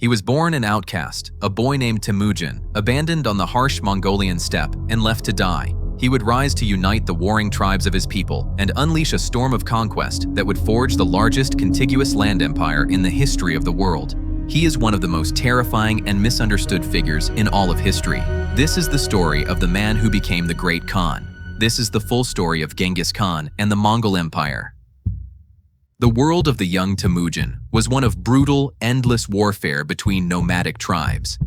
He was born an outcast, a boy named Temujin, abandoned on the harsh Mongolian steppe and left to die. He would rise to unite the warring tribes of his people and unleash a storm of conquest that would forge the largest contiguous land empire in the history of the world. He is one of the most terrifying and misunderstood figures in all of history. This is the story of the man who became the Great Khan. This is the full story of Genghis Khan and the Mongol Empire. The world of the young Temujin was one of brutal, endless warfare between nomadic tribes.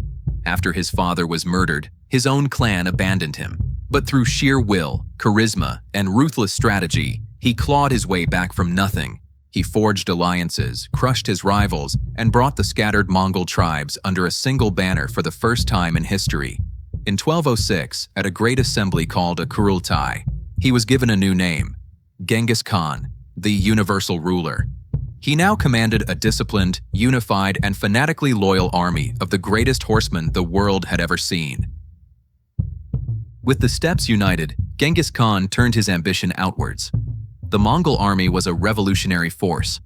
After his father was murdered, his own clan abandoned him. But through sheer will, charisma, and ruthless strategy, he clawed his way back from nothing. He forged alliances, crushed his rivals, and brought the scattered Mongol tribes under a single banner for the first time in history. In 1206, at a great assembly called a Kurultai, he was given a new name, Genghis Khan, the universal ruler. He now commanded a disciplined, unified, and fanatically loyal army of the greatest horsemen the world had ever seen. With the steppes united, Genghis Khan turned his ambition outwards. The Mongol army was a revolutionary force.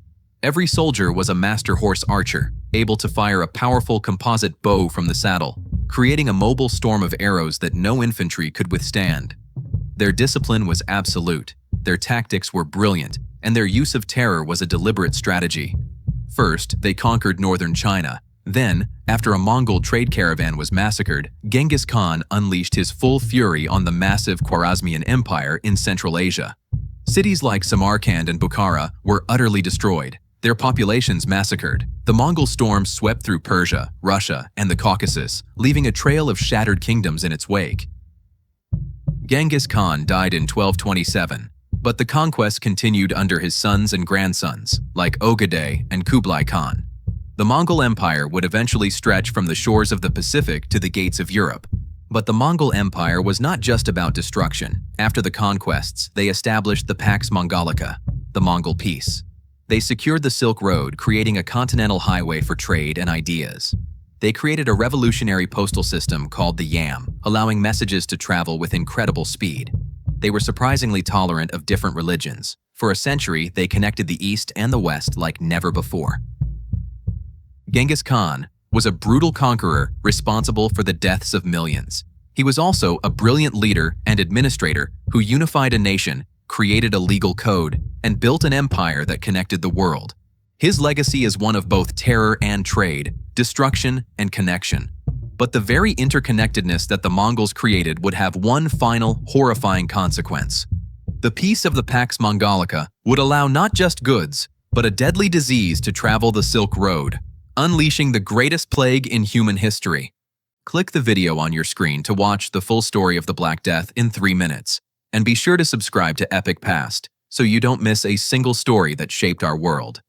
Every soldier was a master horse archer, able to fire a powerful composite bow from the saddle, creating a mobile storm of arrows that no infantry could withstand. Their discipline was absolute, their tactics were brilliant, and their use of terror was a deliberate strategy. First, they conquered northern China. Then, after a Mongol trade caravan was massacred, Genghis Khan unleashed his full fury on the massive Khwarezmian Empire in Central Asia. Cities like Samarkand and Bukhara were utterly destroyed, their populations massacred. The Mongol storm swept through Persia, Russia, and the Caucasus, leaving a trail of shattered kingdoms in its wake. Genghis Khan died in 1227, but the conquest continued under his sons and grandsons, like Ogedei and Kublai Khan. The Mongol Empire would eventually stretch from the shores of the Pacific to the gates of Europe. But the Mongol Empire was not just about destruction. After the conquests, they established the Pax Mongolica, the Mongol peace. They secured the Silk Road, creating a continental highway for trade and ideas. They created a revolutionary postal system called the Yam, allowing messages to travel with incredible speed. They were surprisingly tolerant of different religions. For a century, they connected the East and the West like never before. Genghis Khan was a brutal conqueror responsible for the deaths of millions. He was also a brilliant leader and administrator who unified a nation, created a legal code, and built an empire that connected the world. His legacy is one of both terror and trade, destruction and connection. But the very interconnectedness that the Mongols created would have one final, horrifying consequence. The peace of the Pax Mongolica would allow not just goods, but a deadly disease to travel the Silk Road, unleashing the greatest plague in human history. Click the video on your screen to watch the full story of the Black Death in 3 minutes. And be sure to subscribe to Epic Past so you don't miss a single story that shaped our world.